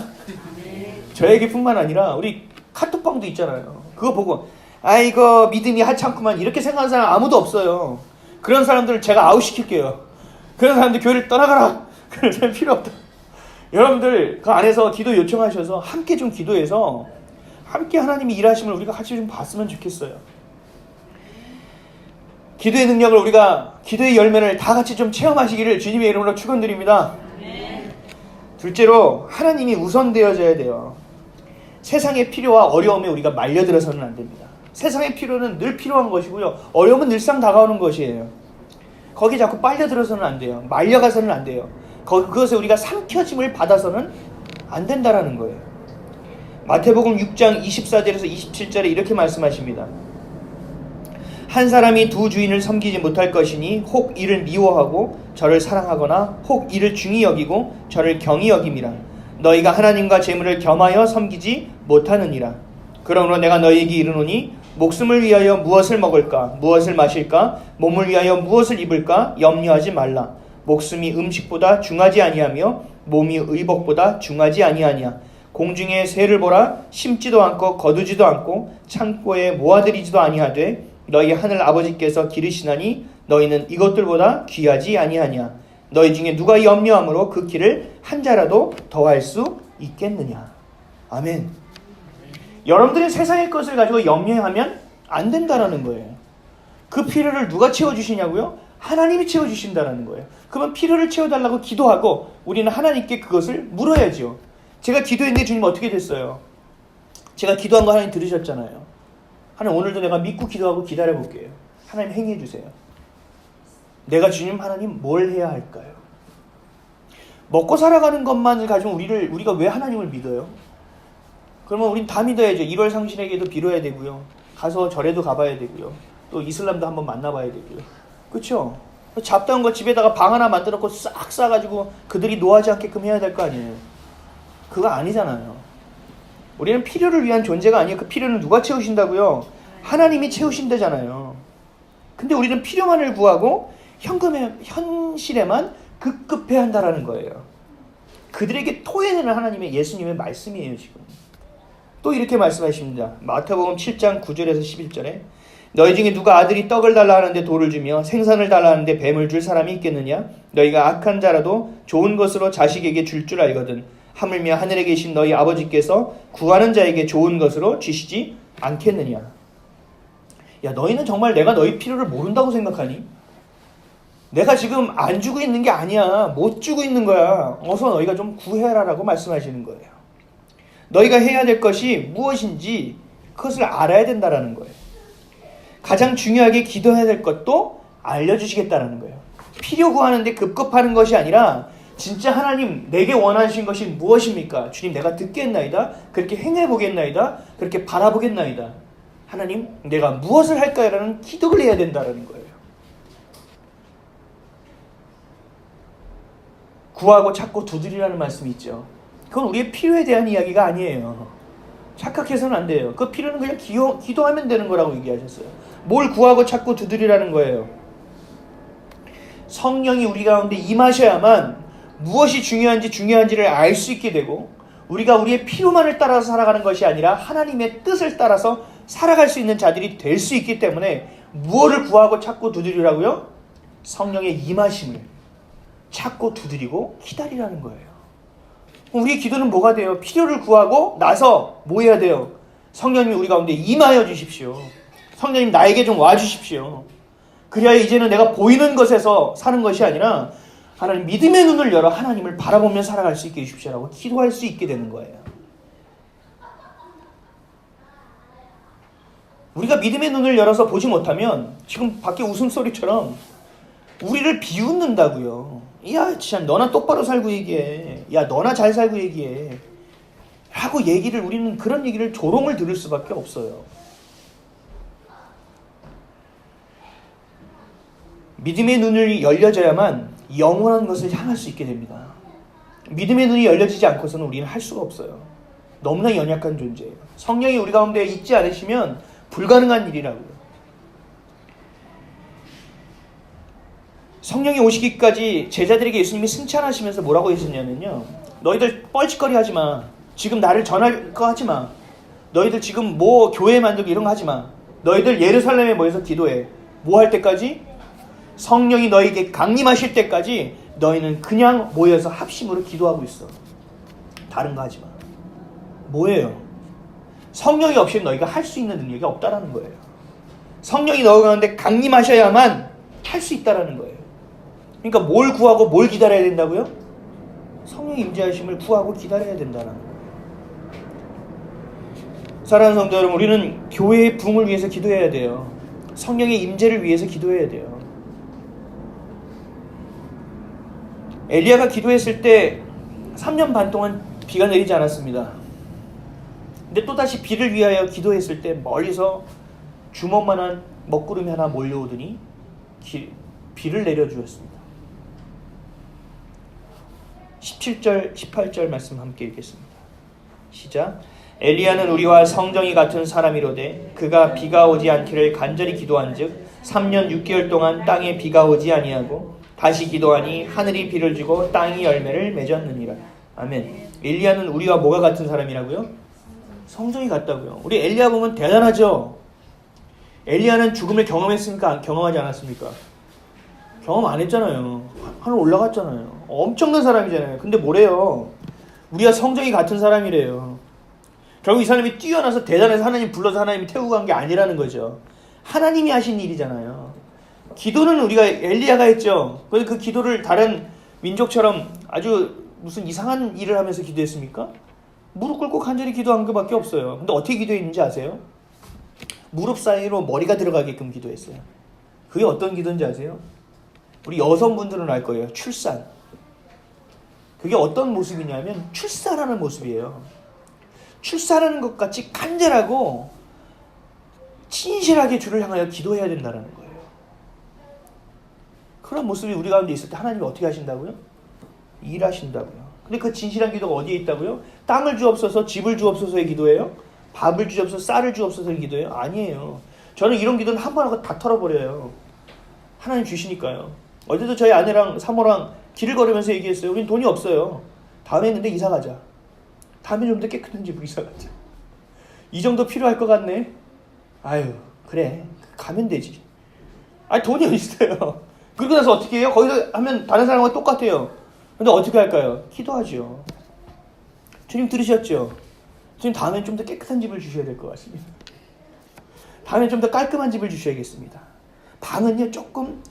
Speaker 1: 저에게뿐만 아니라 우리 카톡방도 있잖아요. 그거 보고 아이고 믿음이 하찮구만 이렇게 생각하는 사람 아무도 없어요. 그런 사람들을 제가 아웃시킬게요. 그런 사람들 교회를 떠나가라. 그런 사람 필요 없다. 여러분들 그 안에서 기도 요청하셔서 함께 좀 기도해서 함께 하나님이 일하심을 우리가 같이 좀 봤으면 좋겠어요. 기도의 능력을 우리가 기도의 열매를 다 같이 좀 체험하시기를 주님의 이름으로 축원드립니다. 둘째로 하나님이 우선되어져야 돼요. 세상의 필요와 어려움에 우리가 말려들어서는 안 됩니다. 세상의 필요는 늘 필요한 것이고요. 어려움은 늘상 다가오는 것이에요. 거기에 자꾸 빨려들어서는 안 돼요. 말려가서는 안 돼요. 그것에 우리가 삼켜짐을 받아서는 안 된다라는 거예요. 마태복음 6장 24절에서 27절에 이렇게 말씀하십니다. 한 사람이 두 주인을 섬기지 못할 것이니 혹 이를 미워하고 저를 사랑하거나 혹 이를 중히 여기고 저를 경히 여김이라. 너희가 하나님과 재물을 겸하여 섬기지 못하느니라. 그러므로 내가 너희에게 이르노니 목숨을 위하여 무엇을 먹을까 무엇을 마실까 몸을 위하여 무엇을 입을까 염려하지 말라. 목숨이 음식보다 중하지 아니하며 몸이 의복보다 중하지 아니하냐. 공중의 새를 보라. 심지도 않고 거두지도 않고 창고에 모아들이지도 아니하되 너희 하늘 아버지께서 기르시나니 너희는 이것들보다 귀하지 아니하냐. 너희 중에 누가 염려함으로 그 길을 한 자라도 더할 수 있겠느냐. 아멘. 여러분들이 세상의 것을 가지고 염려하면 안 된다라는 거예요. 그 필요를 누가 채워주시냐고요? 하나님이 채워주신다라는 거예요. 그러면 필요를 채워달라고 기도하고 우리는 하나님께 그것을 물어야죠. 제가 기도했는데 주님 어떻게 됐어요? 제가 기도한 거 하나님 들으셨잖아요. 하나님 오늘도 내가 믿고 기도하고 기다려볼게요. 하나님 행해 주세요. 내가 주님 하나님 뭘 해야 할까요? 먹고 살아가는 것만을 가지고 우리가 왜 하나님을 믿어요? 그러면 우린 다 믿어야죠. 1월 상신에게도 빌어야 되고요. 가서 절에도 가봐야 되고요. 또 이슬람도 한번 만나봐야 되고요. 그렇죠? 잡다운 거 집에다가 방 하나 만들었고 싹 싸가지고 그들이 노하지 않게끔 해야 될 거 아니에요. 그거 아니잖아요. 우리는 필요를 위한 존재가 아니에요. 그 필요는 누가 채우신다고요? 하나님이 채우신다잖아요. 근데 우리는 필요만을 구하고 현실에만 급급해야 한다라는 거예요. 그들에게 토해내는 하나님의 예수님의 말씀이에요. 지금 또 이렇게 말씀하십니다. 마태복음 7장 9절에서 11절에 너희 중에 누가 아들이 떡을 달라 하는데 돌을 주며 생선을 달라 하는데 뱀을 줄 사람이 있겠느냐? 너희가 악한 자라도 좋은 것으로 자식에게 줄 줄 알거든 하물며 하늘에 계신 너희 아버지께서 구하는 자에게 좋은 것으로 주시지 않겠느냐? 야, 너희는 정말 내가 너희 필요를 모른다고 생각하니? 내가 지금 안 주고 있는 게 아니야. 못 주고 있는 거야. 어서 너희가 좀 구해라라고 말씀하시는 거예요. 너희가 해야 될 것이 무엇인지 그것을 알아야 된다라는 거예요. 가장 중요하게 기도해야 될 것도 알려주시겠다라는 거예요. 필요 구하는데 급급하는 것이 아니라 진짜 하나님 내게 원하신 것이 무엇입니까? 주님 내가 듣겠나이다. 그렇게 행해보겠나이다. 그렇게 바라보겠나이다. 하나님 내가 무엇을 할까요? 라는 기도를 해야 된다는 거예요. 구하고 찾고 두드리라는 말씀이 있죠. 그건 우리의 필요에 대한 이야기가 아니에요. 착각해서는 안 돼요. 그 필요는 그냥 기도하면 되는 거라고 얘기하셨어요. 뭘 구하고 찾고 두드리라는 거예요. 성령이 우리 가운데 임하셔야만 무엇이 중요한지를 알 수 있게 되고 우리가 우리의 필요만을 따라서 살아가는 것이 아니라 하나님의 뜻을 따라서 살아갈 수 있는 자들이 될 수 있기 때문에 무엇을 구하고 찾고 두드리라고요? 성령의 임하심을 찾고 두드리고 기다리라는 거예요. 우리의 기도는 뭐가 돼요? 필요를 구하고 나서 뭐 해야 돼요? 성령님이 우리 가운데 임하여 주십시오. 성령님 나에게 좀 와주십시오. 그래야 이제는 내가 보이는 것에서 사는 것이 아니라 하나님 믿음의 눈을 열어 하나님을 바라보며 살아갈 수 있게 해주십시오라고 기도할 수 있게 되는 거예요. 우리가 믿음의 눈을 열어서 보지 못하면 지금 밖에 웃음소리처럼 우리를 비웃는다고요. 야, 참 너나 똑바로 살고 얘기해. 야, 너나 잘 살고 얘기해. 라고 우리는 그런 얘기를 조롱을 들을 수밖에 없어요. 믿음의 눈이 열려져야만 영원한 것을 향할 수 있게 됩니다. 믿음의 눈이 열려지지 않고서는 우리는 할 수가 없어요. 너무나 연약한 존재예요. 성령이 우리 가운데 있지 않으시면 불가능한 일이라고요. 성령이 오시기까지 제자들에게 예수님이 승찬하시면서 뭐라고 하셨냐면요. 너희들 뻘짓거리 하지 마. 지금 나를 전할 거 하지 마. 너희들 지금 뭐 교회 만들고 이런 거 하지 마. 너희들 예루살렘에 모여서 기도해. 뭐 할 때까지? 성령이 너희에게 강림하실 때까지 너희는 그냥 모여서 합심으로 기도하고 있어. 다른 거 하지 마. 뭐예요? 성령이 없이는 너희가 할 수 있는 능력이 없다라는 거예요. 성령이 너희 가운데 강림하셔야만 할 수 있다라는 거예요. 그러니까 뭘 구하고 뭘 기다려야 된다고요? 성령의 임재하심을 구하고 기다려야 된다는 거예요. 사랑하는 성도 여러분, 우리는 교회의 부흥을 위해서 기도해야 돼요. 성령의 임재를 위해서 기도해야 돼요. 엘리야가 기도했을 때 3년 반 동안 비가 내리지 않았습니다. 근데 또다시 비를 위하여 기도했을 때 멀리서 주먹만한 먹구름이 하나 몰려오더니 비를 내려주었습니다. 17절, 18절 말씀 함께 읽겠습니다. 시작. 엘리야는 우리와 성정이 같은 사람이로되 그가 비가 오지 않기를 간절히 기도한즉 3년 6개월 동안 땅에 비가 오지 아니하고 다시 기도하니 하늘이 비를 주고 땅이 열매를 맺었느니라. 아멘. 엘리야는 우리와 뭐가 같은 사람이라고요? 성정이 같다고요. 우리 엘리야 보면 대단하죠? 엘리야는 죽음을 경험했습니까? 경험하지 않았습니까? 경험 안 했잖아요. 하늘 올라갔잖아요. 엄청난 사람이잖아요. 근데 뭐래요? 우리가 성정이 같은 사람이래요. 결국 이 사람이 뛰어나서 대단해서 하나님 불러서 하나님이 태우고 간 게 아니라는 거죠. 하나님이 하신 일이잖아요. 기도는 우리가 엘리야가 했죠. 그래서 그 기도를 다른 민족처럼 아주 무슨 이상한 일을 하면서 기도했습니까? 무릎 꿇고 간절히 기도한 것밖에 없어요. 근데 어떻게 기도했는지 아세요? 무릎 사이로 머리가 들어가게끔 기도했어요. 그게 어떤 기도인지 아세요? 우리 여성분들은 알 거예요. 출산. 그게 어떤 모습이냐면 출산하는 모습이에요. 출산하는 것 같이 간절하고 진실하게 주를 향하여 기도해야 된다는 거예요. 그런 모습이 우리 가운데 있을 때 하나님이 어떻게 하신다고요? 일하신다고요. 근데 그 진실한 기도가 어디에 있다고요? 땅을 주옵소서, 집을 주옵소서의 기도예요? 밥을 주옵소서, 쌀을 주옵소서의 기도예요? 아니에요. 저는 이런 기도는 한 번 하고 다 털어버려요. 하나님 주시니까요. 어제도 저희 아내랑 사모랑 길을 걸으면서 얘기했어요. 우린 돈이 없어요. 다음에 했는데 이사 가자. 다음에 좀 더 깨끗한 집으로 이사 가자. 이 정도 필요할 것 같네. 아유, 그래. 가면 되지. 아니, 돈이 어디 있어요. 그러고 나서 어떻게 해요? 거기서 하면 다른 사람과 똑같아요. 근데 어떻게 할까요? 기도하죠. 주님 들으셨죠? 주님 다음엔 좀 더 깨끗한 집을 주셔야 될 것 같습니다. 다음엔 좀 더 깔끔한 집을 주셔야겠습니다. 방은요, 조금,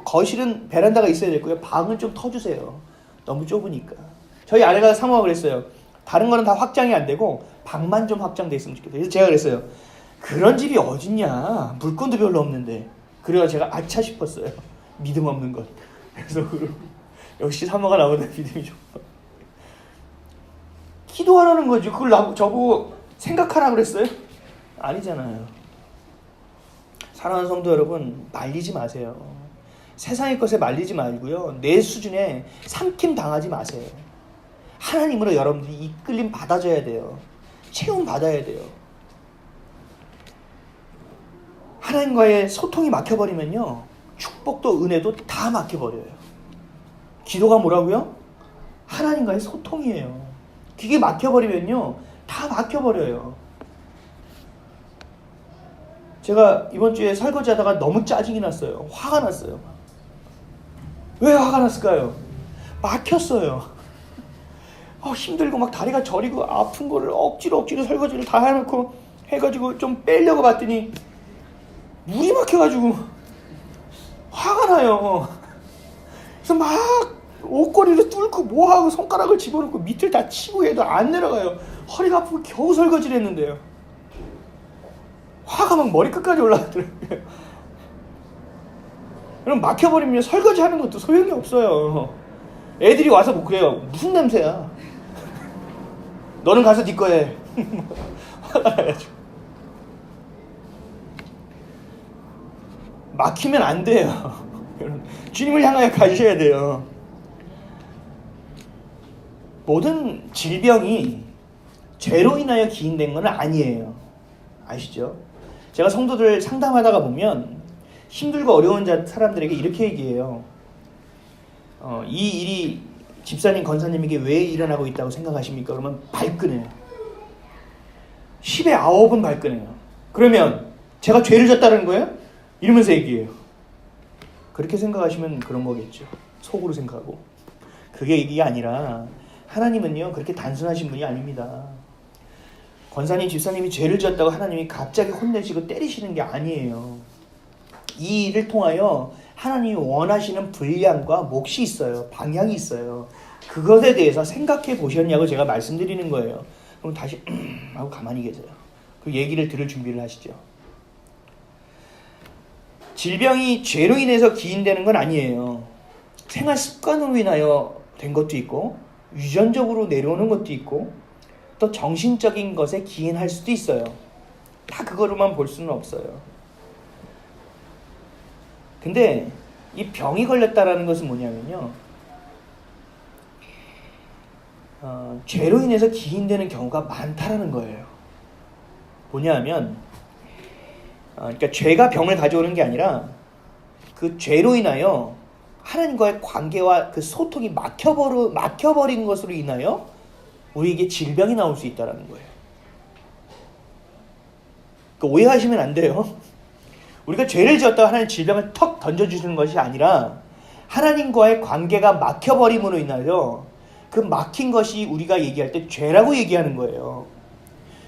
Speaker 1: 거실은 베란다가 있어야 되고요. 방은 좀 터주세요. 너무 좁으니까. 저희 아내가 사모하고 그랬어요. 다른 거는 다 확장이 안 되고 방만 좀 확장돼 있으면 좋겠다. 그래서 제가 그랬어요. 그런 집이 어딨냐. 물건도 별로 없는데. 그래서 제가 아차 싶었어요. 믿음 없는 것. 그래서 역시 사모가 나보다 믿음이 좋아. 기도하라는 거죠. 그걸 저보고 생각하라 그랬어요? 아니잖아요. 사랑하는 성도 여러분, 말리지 마세요. 세상의 것에 말리지 말고요. 내 수준에 삼킴 당하지 마세요. 하나님으로 여러분들이 이끌림 받아줘야 돼요. 체험 받아야 돼요. 하나님과의 소통이 막혀버리면요, 축복도 은혜도 다 막혀버려요. 기도가 뭐라고요? 하나님과의 소통이에요. 그게 막혀버리면요, 다 막혀버려요. 제가 이번 주에 설거지 하다가 너무 짜증이 났어요. 화가 났어요. 왜 화가 났을까요? 막혔어요. 힘들고 막 다리가 저리고 아픈 거를 억지로 설거지를 다 해놓고 해가지고 좀 빼려고 봤더니 물이 막혀가지고 화가 나요. 그래서 막 옷걸이를 뚫고 뭐하고 손가락을 집어넣고 밑을 다 치고 해도 안 내려가요. 허리가 아프고 겨우 설거지를 했는데요. 화가 막 머리끝까지 올라가더라고요. 그럼 막혀버리면 설거지 하는 것도 소용이 없어요. 애들이 와서 뭐 그래요. 무슨 냄새야. 너는 가서 네 거 해. 화가 나가지고. 막히면 안 돼요. 주님을 향하여 가셔야 돼요. 모든 질병이 죄로 인하여 기인된 건 아니에요. 아시죠? 제가 성도들 상담하다가 보면 힘들고 어려운 사람들에게 이렇게 얘기해요. 이 일이 집사님, 권사님에게 왜 일어나고 있다고 생각하십니까? 그러면 발끈해요. 10에 9은 발끈해요. 그러면 제가 죄를 졌다는 거예요? 이러면서 얘기해요. 그렇게 생각하시면 그런 거겠죠. 속으로 생각하고. 그게 얘기가 아니라 하나님은요, 그렇게 단순하신 분이 아닙니다. 권사님, 집사님이 죄를 지었다고 하나님이 갑자기 혼내시고 때리시는 게 아니에요. 이 일을 통하여 하나님이 원하시는 분량과 몫이 있어요. 방향이 있어요. 그것에 대해서 생각해 보셨냐고 제가 말씀드리는 거예요. 그럼 다시 하고 가만히 계세요. 그 얘기를 들을 준비를 하시죠. 질병이 죄로 인해서 기인되는 건 아니에요. 생활 습관으로 인하여 된 것도 있고, 유전적으로 내려오는 것도 있고, 또 정신적인 것에 기인할 수도 있어요. 다 그거로만 볼 수는 없어요. 근데 이 병이 걸렸다라는 것은 뭐냐면요, 죄로 인해서 기인되는 경우가 많다라는 거예요. 뭐냐면, 그러니까 죄가 병을 가져오는 게 아니라 그 죄로 인하여 하나님과의 관계와 그 소통이 막혀버린 것으로 인하여 우리에게 질병이 나올 수 있다는 거예요. 그러니까 오해하시면 안 돼요. 우리가 죄를 지었다가 하나님 질병을 턱 던져주시는 것이 아니라 하나님과의 관계가 막혀버림으로 인하여 그 막힌 것이 우리가 얘기할 때 죄라고 얘기하는 거예요.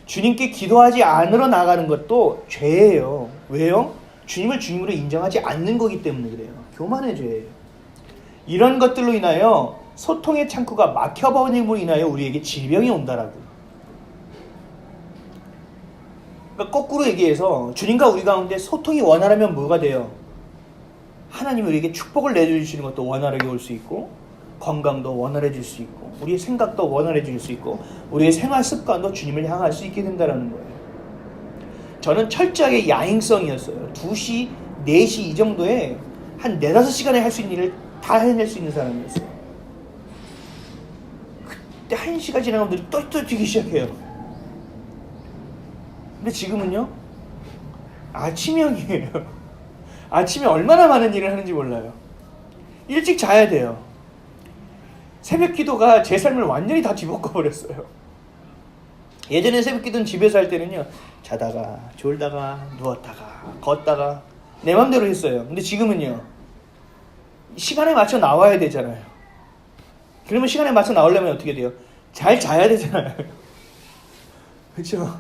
Speaker 1: 주님께 기도하지 않으러 나가는 것도 죄예요. 왜요? 주님을 주님으로 인정하지 않는 거기 때문에 그래요. 교만의 죄예요. 이런 것들로 인하여 소통의 창구가 막혀버림으로 인하여 우리에게 질병이 온다라고. 그러니까 거꾸로 얘기해서 주님과 우리 가운데 소통이 원활하면 뭐가 돼요? 하나님이 우리에게 축복을 내주시는 것도 원활하게 올 수 있고, 건강도 원활해질 수 있고, 우리의 생각도 원활해질 수 있고, 우리의 생활 습관도 주님을 향할 수 있게 된다는 거예요. 저는 철저하게 야행성이었어요. 2시, 4시 이 정도에 한 4-5시간에 할 수 있는 일을 다 해낼 수 있는 사람이었어요. 그때 1시가 지나면 눈이 똘똘 뛰기 시작해요. 근데 지금은요, 아침형이에요. 아침에 얼마나 많은 일을 하는지 몰라요. 일찍 자야 돼요. 새벽 기도가 제 삶을 완전히 다 뒤바꿔 버렸어요. 예전에 새벽기도는 집에서 할 때는요, 자다가 졸다가 누웠다가 걷다가 내 맘대로 했어요. 근데 지금은요, 시간에 맞춰 나와야 되잖아요. 그러면 시간에 맞춰 나오려면 어떻게 돼요? 잘 자야 되잖아요. 그렇죠?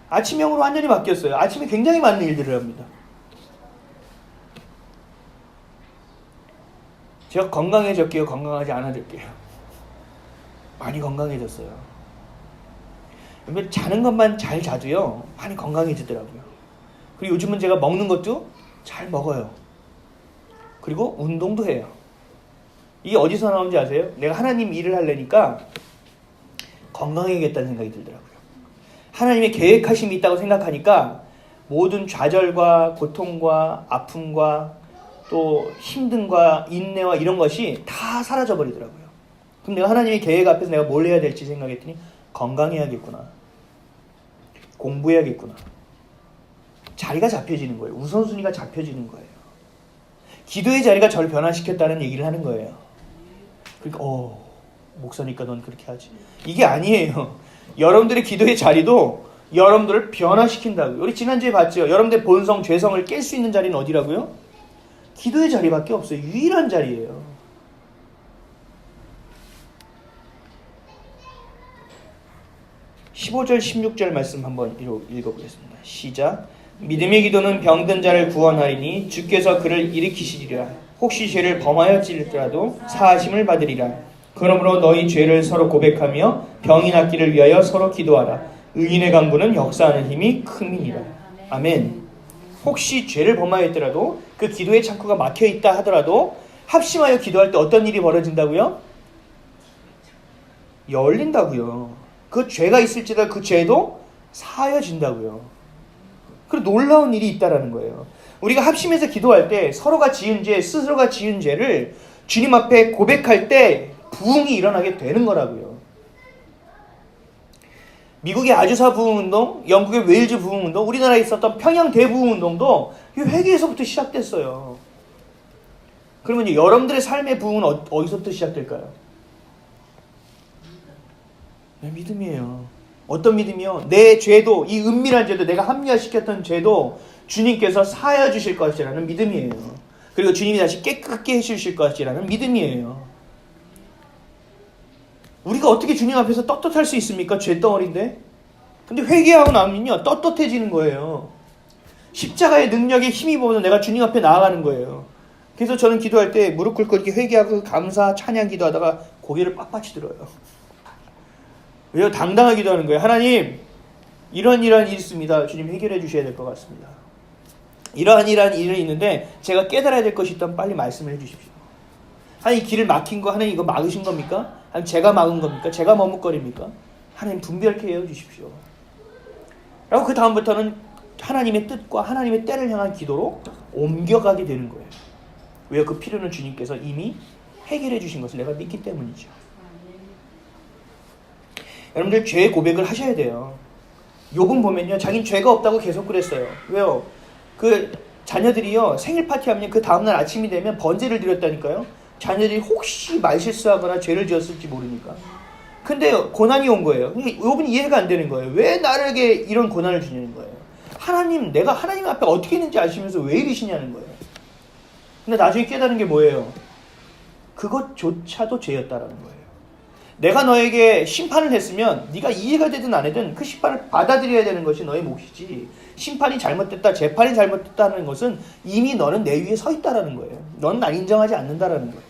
Speaker 1: 아침형으로 완전히 바뀌었어요. 아침에 굉장히 많은 일들을 합니다. 제가 건강해졌게요? 건강하지 않아졌게요? 많이 건강해졌어요. 자는 것만 잘 자도요, 많이 건강해지더라고요. 그리고 요즘은 제가 먹는 것도 잘 먹어요. 그리고 운동도 해요. 이게 어디서 나오는지 아세요? 내가 하나님 일을 하려니까 건강해야겠다는 생각이 들더라고요. 하나님의 계획하심이 있다고 생각하니까 모든 좌절과 고통과 아픔과 또 힘듦과 인내와 이런 것이 다 사라져 버리더라고요. 그럼 내가 하나님의 계획 앞에서 내가 뭘 해야 될지 생각했더니 건강해야겠구나. 공부해야겠구나. 자리가 잡혀지는 거예요. 우선순위가 잡혀지는 거예요. 기도의 자리가 저를 변화시켰다는 얘기를 하는 거예요. 그러니까 목사니까 넌 그렇게 하지. 이게 아니에요. 여러분들의 기도의 자리도 여러분들을 변화시킨다고요. 우리 지난주에 봤죠. 여러분들의 본성, 죄성을 깰 수 있는 자리는 어디라고요? 기도의 자리밖에 없어요. 유일한 자리예요. (15절) (16절) 말씀 한번 읽어보겠습니다. 시작. 믿음의 기도는 병든 자를 구원하리니 주께서 그를 일으키시리라. 혹시 죄를 범하였을지라도 사하심을 받으리라. 그러므로 너희 죄를 서로 고백하며 병이 낫기를 위하여 서로 기도하라. 의인의 강구는 역사하는 힘이 큼이니라. 아멘. 혹시 죄를 범하였더라도 그 기도의 창구가 막혀있다 하더라도 합심하여 기도할 때 어떤 일이 벌어진다고요? 열린다고요. 그 죄가 있을지라도 그 죄도 사하여진다고요. 그리고 놀라운 일이 있다라는 거예요. 우리가 합심해서 기도할 때 서로가 지은 죄, 스스로가 지은 죄를 주님 앞에 고백할 때 부흥이 일어나게 되는 거라고요. 미국의 아주사 부흥운동, 영국의 웨일즈 부흥운동, 우리나라에 있었던 평양 대부흥운동도 이 회개에서부터 시작됐어요. 그러면 여러분들의 삶의 부흥은 어디서부터 시작될까요? 네, 믿음이에요. 어떤 믿음이요? 내 죄도, 이 은밀한 죄도, 내가 합리화시켰던 죄도 주님께서 사하여 주실 것이라는 믿음이에요. 그리고 주님이 다시 깨끗게 해주실 것이라는 믿음이에요. 우리가 어떻게 주님 앞에서 떳떳할 수 있습니까? 죄덩어리인데. 근데 회개하고 나면요, 떳떳해지는 거예요. 십자가의 능력에 힘입어서 내가 주님 앞에 나아가는 거예요. 그래서 저는 기도할 때 무릎 꿇고 이렇게 회개하고 감사, 찬양 기도하다가 고개를 빳빳이 들어요. 왜요? 당당하게 기도하는 거예요. 하나님, 이런 일이 있습니다. 주님 해결해 주셔야 될 것 같습니다. 이러한 일이 있는데 제가 깨달아야 될 것이 있다면 빨리 말씀을 해 주십시오. 하나님, 이 길을 막힌 거 하나님 이거 막으신 겁니까? 하나님, 제가 막은 겁니까? 제가 머뭇거립니까? 하나님, 분별케 해 주십시오. 라고 그 다음부터는 하나님의 뜻과 하나님의 때를 향한 기도로 옮겨가게 되는 거예요. 왜요? 그 필요는 주님께서 이미 해결해 주신 것을 내가 믿기 때문이죠. 여러분들 죄의 고백을 하셔야 돼요. 욥은 보면요, 자기는 죄가 없다고 계속 그랬어요. 왜요? 그 자녀들이요, 생일 파티하면 그 다음날 아침이 되면 번제를 드렸다니까요. 자녀들이 혹시 말실수하거나 죄를 지었을지 모르니까. 근데 고난이 온 거예요. 욥은 이해가 안 되는 거예요. 왜 나에게 이런 고난을 주냐는 거예요. 하나님, 내가 하나님 앞에 어떻게 있는지 아시면서 왜 이러시냐는 거예요. 근데 나중에 깨달은 게 뭐예요? 그것조차도 죄였다라는 거예요. 내가 너에게 심판을 했으면 네가 이해가 되든 안 되든 그 심판을 받아들여야 되는 것이 너의 몫이지, 심판이 잘못됐다, 재판이 잘못됐다는 것은 이미 너는 내 위에 서 있다라는 거예요. 너는 날 인정하지 않는다라는 거예요.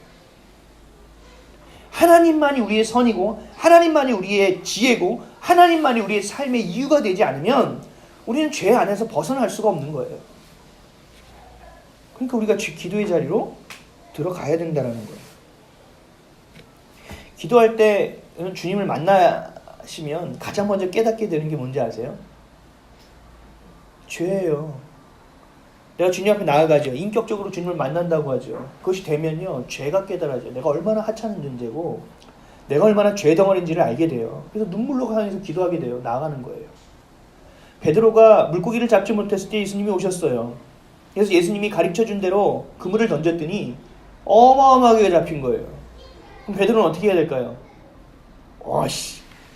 Speaker 1: 하나님만이 우리의 선이고 하나님만이 우리의 지혜고 하나님만이 우리의 삶의 이유가 되지 않으면 우리는 죄 안에서 벗어날 수가 없는 거예요. 그러니까 우리가 기도의 자리로 들어가야 된다는 거예요. 기도할 때 주님을 만나시면 가장 먼저 깨닫게 되는 게 뭔지 아세요? 죄예요. 내가 주님 앞에 나아가죠. 인격적으로 주님을 만난다고 하죠. 그것이 되면요, 죄가 깨달아져요. 내가 얼마나 하찮은 존재고 내가 얼마나 죄덩어리인지를 알게 돼요. 그래서 눈물로 향해서 기도하게 돼요. 나아가는 거예요. 베드로가 물고기를 잡지 못했을 때 예수님이 오셨어요. 그래서 예수님이 가르쳐준 대로 그물을 던졌더니 어마어마하게 잡힌 거예요. 그럼 베드로는 어떻게 해야 될까요?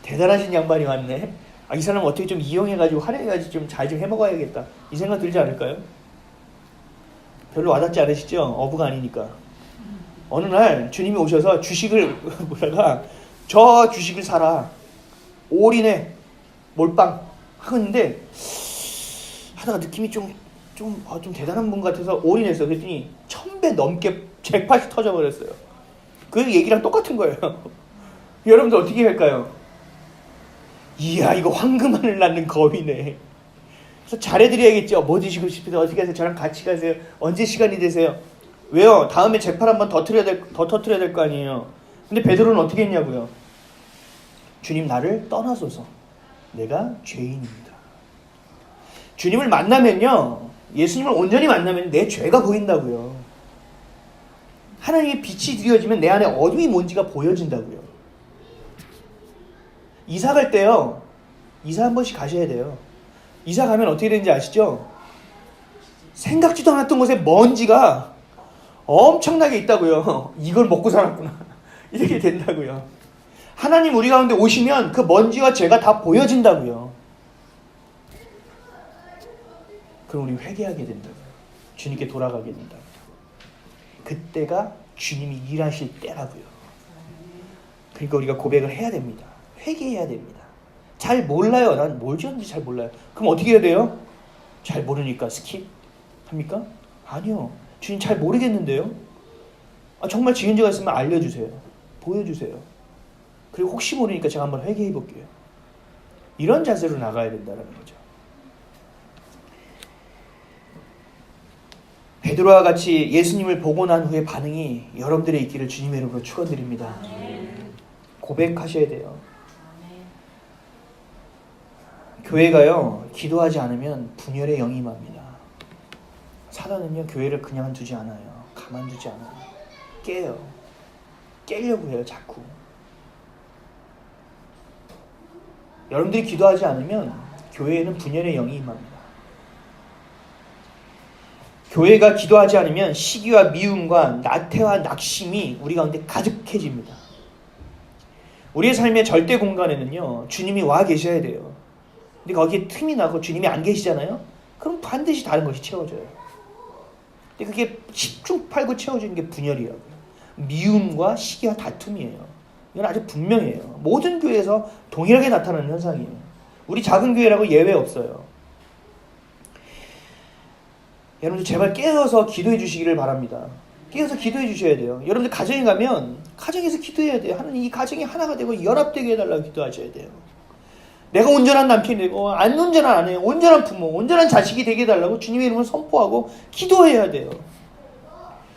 Speaker 1: 대단하신 양반이 왔네. 아, 이 사람 어떻게 좀 이용해가지고 활용해가지고 좀 잘 좀 해먹어야겠다. 이 생각 들지 않을까요? 별로 와닿지 않으시죠? 어부가 아니니까. 어느 날 주님이 오셔서 주식을 보다가 저 주식을 사라. 올인해. 몰빵. 하는데 하다가 느낌이 좀 대단한 분 같아서 올인했어요. 그랬더니 1000배 넘게 잭팟이 터져버렸어요. 그 얘기랑 똑같은 거예요. 여러분들 어떻게 할까요? 이야, 이거 황금알을 낳는 거위네. 그래서 잘해드려야겠죠. 뭐 드시고 싶으세요? 어떻게 하세요? 저랑 같이 가세요. 언제 시간이 되세요? 왜요? 다음에 잭팟 한번 더 터트려야 될 거 아니에요. 근데 베드로는 어떻게 했냐고요? 주님, 나를 떠나소서. 내가 죄인입니다. 주님을 만나면요, 예수님을 온전히 만나면 내 죄가 보인다고요. 하나님의 빛이 드려지면 내 안에 어둠이 뭔지가 보여진다고요. 이사 갈 때요, 이사 한 번씩 가셔야 돼요. 이사 가면 어떻게 되는지 아시죠? 생각지도 않았던 곳에 먼지가 엄청나게 있다고요. 이걸 먹고 살았구나. 이렇게 된다고요. 하나님 우리 가운데 오시면 그 먼지와 죄가 다 보여진다고요. 그럼 우리 회개하게 된다고요. 주님께 돌아가게 된다고요. 그때가 주님이 일하실 때라고요. 그러니까 우리가 고백을 해야 됩니다. 회개해야 됩니다. 잘 몰라요. 난 뭘 지었는지 잘 몰라요. 그럼 어떻게 해야 돼요? 잘 모르니까 스킵 합니까? 아니요. 주님 잘 모르겠는데요. 정말 지은 죄가 있으면 알려주세요. 보여주세요. 그리고 혹시 모르니까 제가 한번 회개해 볼게요. 이런 자세로 나가야 된다는 거죠. 베드로와 같이 예수님을 보고 난 후의 반응이 여러분들의 있기를 주님의 이름으로 축원드립니다. 고백하셔야 돼요. 교회가요, 기도하지 않으면 분열의 영이 임합니다. 사단은요, 교회를 그냥 두지 않아요. 가만두지 않아요. 깨요. 깨려고 해요, 자꾸. 여러분들이 기도하지 않으면 교회에는 분열의 영이 임합니다. 교회가 기도하지 않으면 시기와 미움과 나태와 낙심이 우리 가운데 가득해집니다. 우리의 삶의 절대 공간에는요, 주님이 와 계셔야 돼요. 근데 거기에 틈이 나고 주님이 안 계시잖아요? 그럼 반드시 다른 것이 채워져요. 근데 그게 10중 8구 채워지는 게 분열이라고요. 미움과 시기와 다툼이에요. 이건 아주 분명해요. 모든 교회에서 동일하게 나타나는 현상이에요. 우리 작은 교회라고 예외 없어요. 여러분들 제발 깨어서 기도해 주시기를 바랍니다. 깨어서 기도해 주셔야 돼요. 여러분들 가정에 가면 가정에서 기도해야 돼요. 하나님 이 가정이 하나가 되고 연합되게 해달라고 기도하셔야 돼요. 내가 온전한 남편이 되고 안 온전한 아내, 온전한 부모, 온전한 자식이 되게 해달라고 주님의 이름을 선포하고 기도해야 돼요.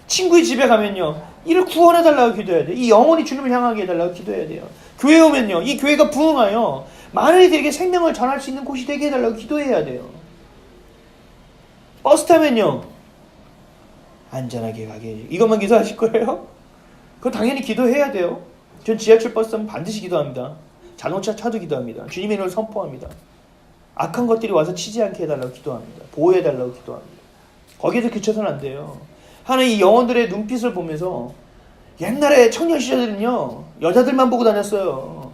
Speaker 1: 친구의 집에 가면요, 이를 구원해달라고 기도해야 돼요. 이 영혼이 주님을 향하게 해달라고 기도해야 돼요. 교회 오면요, 이 교회가 부흥하여 많은 이들에게 생명을 전할 수 있는 곳이 되게 해달라고 기도해야 돼요. 버스 타면요, 안전하게 가게, 이것만 기도하실 거예요? 그거 당연히 기도해야 돼요. 전 지하철 버스 타면 반드시 기도합니다. 자동차 차도 기도합니다. 주님의 이름을 선포합니다. 악한 것들이 와서 치지 않게 해달라고 기도합니다. 보호해달라고 기도합니다. 거기에서 그쳐서는 안 돼요. 하나님 이 영혼들의 눈빛을 보면서, 옛날에 청년 시절에는요, 여자들만 보고 다녔어요.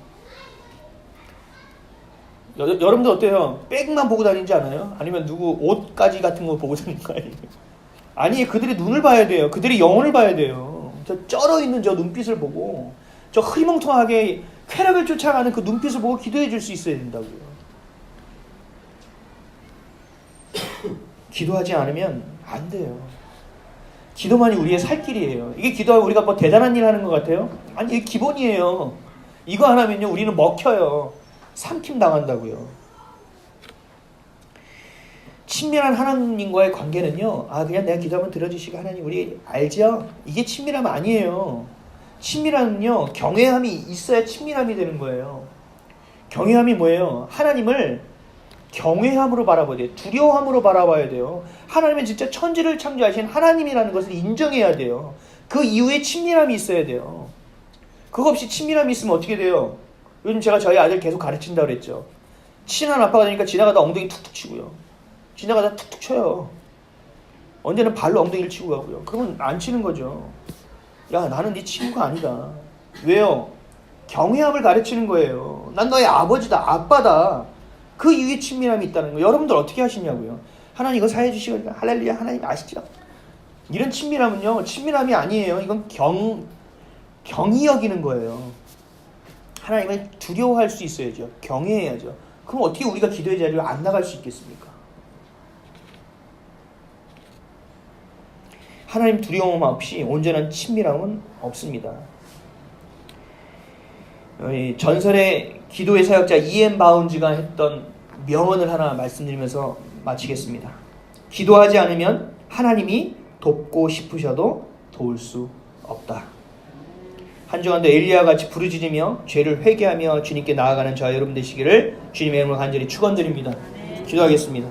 Speaker 1: 여러분들 어때요? 백만 보고 다니지 않아요? 아니면 누구 옷가지 같은 거 보고 다니는 거 아니에요? 아니, 그들의 눈을 봐야 돼요. 그들의 영혼을 봐야 돼요. 저 쩔어있는 저 눈빛을 보고, 저 흐리멍텅하게 쾌락을 쫓아가는 그 눈빛을 보고 기도해 줄 수 있어야 된다고요. 기도하지 않으면 안 돼요. 기도만이 우리의 살 길이에요. 이게 기도하면 우리가 뭐 대단한 일 하는 것 같아요? 아니, 이게 기본이에요. 이거 안 하면요, 우리는 먹혀요. 삼킴 당한다고요. 친밀한 하나님과의 관계는요, 그냥 내가 기도하면 들어주시고, 하나님 우리 알죠? 이게 친밀함 아니에요. 친밀함은요, 경외함이 있어야 친밀함이 되는 거예요. 경외함이 뭐예요? 하나님을 경외함으로 바라봐야 돼요. 두려움으로 바라봐야 돼요. 하나님은 진짜 천지를 창조하신 하나님이라는 것을 인정해야 돼요. 그 이후에 친밀함이 있어야 돼요. 그거 없이 친밀함이 있으면 어떻게 돼요? 요즘 제가 저희 아들 계속 가르친다고 그랬죠. 친한 아빠가 되니까 지나가다 엉덩이 툭툭 치고요. 지나가다 툭툭 쳐요. 언제는 발로 엉덩이를 치고 가고요. 그러면 안 치는 거죠. 야, 나는 네 친구가 아니다. 왜요? 경외함을 가르치는 거예요. 난 너의 아버지다, 아빠다. 그 이후에 친밀함이 있다는 거. 여러분들 어떻게 하시냐고요? 하나님 이거 사해 주시고 할렐루야 하나님 아시죠? 이런 친밀함은요, 친밀함이 아니에요. 이건 경히 여기는 거예요. 하나님을 두려워할 수 있어야죠. 경외해야죠. 그럼 어떻게 우리가 기도의 자리를 안 나갈 수 있겠습니까? 하나님 두려움 없이 온전한 친밀함은 없습니다. 전설의 기도의 사역자 이엔 바운즈가 했던 명언을 하나 말씀드리면서 마치겠습니다. 기도하지 않으면 하나님이 돕고 싶으셔도 도울 수 없다. 한 주간도 엘리야와 같이 부르짖으며 죄를 회개하며 주님께 나아가는 저와 여러분 되시기를 주님의 이름으로 간절히 축원드립니다. 기도하겠습니다.